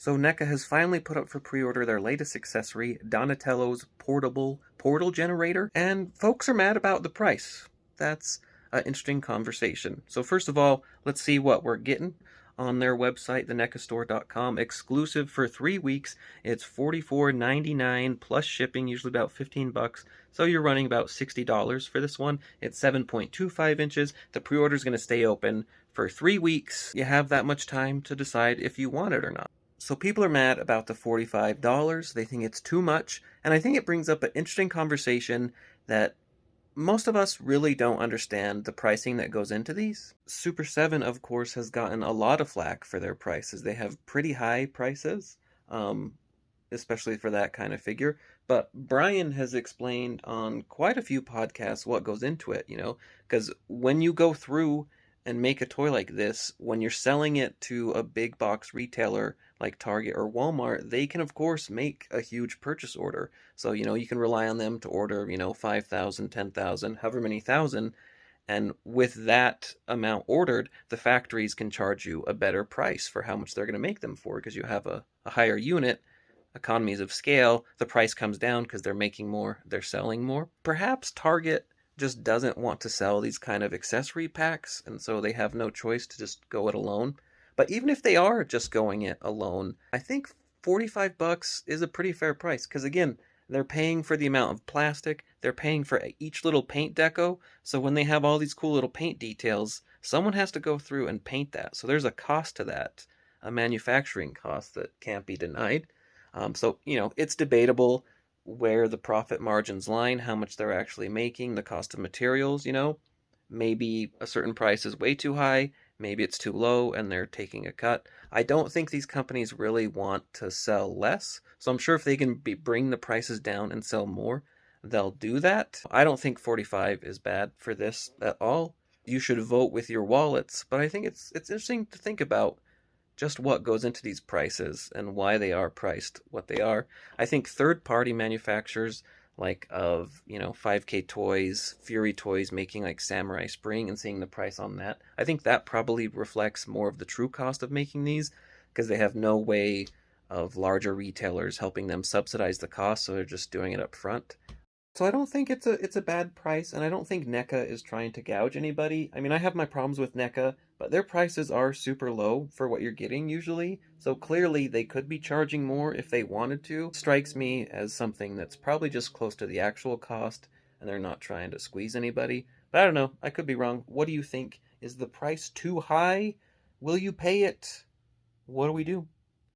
So NECA has finally put up for pre-order their latest accessory, Donatello's portable portal generator, and folks are mad about the price. That's an interesting conversation. So first of all, let's see what we're getting on their website, thenecastore.com. Exclusive for 3 weeks. It's $44.99 plus shipping, usually about 15 bucks. So you're running about $60 for this one. It's 7.25 inches. The pre-order is going to stay open for 3 weeks. You have that much time to decide if you want it or not. So people are mad about the $45. They think it's too much. And I think it brings up an interesting conversation that most of us really don't understand the pricing that goes into these. Super 7, of course, has gotten a lot of flack for their prices. They have pretty high prices, especially for that kind of figure. But Brian has explained on quite a few podcasts what goes into it, because when you go through and make a toy like this, when you're selling it to a big box retailer like Target or Walmart, they can of course make a huge purchase order. So, you can rely on them to order, 5,000, 10,000, however many thousand. And with that amount ordered, the factories can charge you a better price for how much they're going to make them for, because you have a higher unit, economies of scale, the price comes down because they're making more, they're selling more. Perhaps Target just doesn't want to sell these kind of accessory packs, and so they have no choice to just go it alone. But even if they are just going it alone, I think 45 bucks is a pretty fair price, because again, they're paying for the amount of plastic, they're paying for each little paint deco, so when they have all these cool little paint details, someone has to go through and paint that. So there's a cost to that, a manufacturing cost that can't be denied. So, it's debatable where the profit margins line, how much they're actually making, the cost of materials, maybe a certain price is way too high, maybe it's too low and they're taking a cut. I don't think these companies really want to sell less, so I'm sure if they can bring the prices down and sell more, they'll do that. I don't think 45 is bad for this at all. You should vote with your wallets, but I think it's interesting to think about just what goes into these prices and why they are priced what they are. I think third-party manufacturers like of, 5K Toys, Fury Toys making like Samurai Spring and seeing the price on that, I think that probably reflects more of the true cost of making these, because they have no way of larger retailers helping them subsidize the cost, so they're just doing it up front. So I don't think it's a bad price, and I don't think NECA is trying to gouge anybody. I mean, I have my problems with NECA, but their prices are super low for what you're getting usually. So clearly they could be charging more if they wanted to. Strikes me as something that's probably just close to the actual cost, and they're not trying to squeeze anybody. But I don't know, I could be wrong. What do you think? Is the price too high? Will you pay it? What do we do?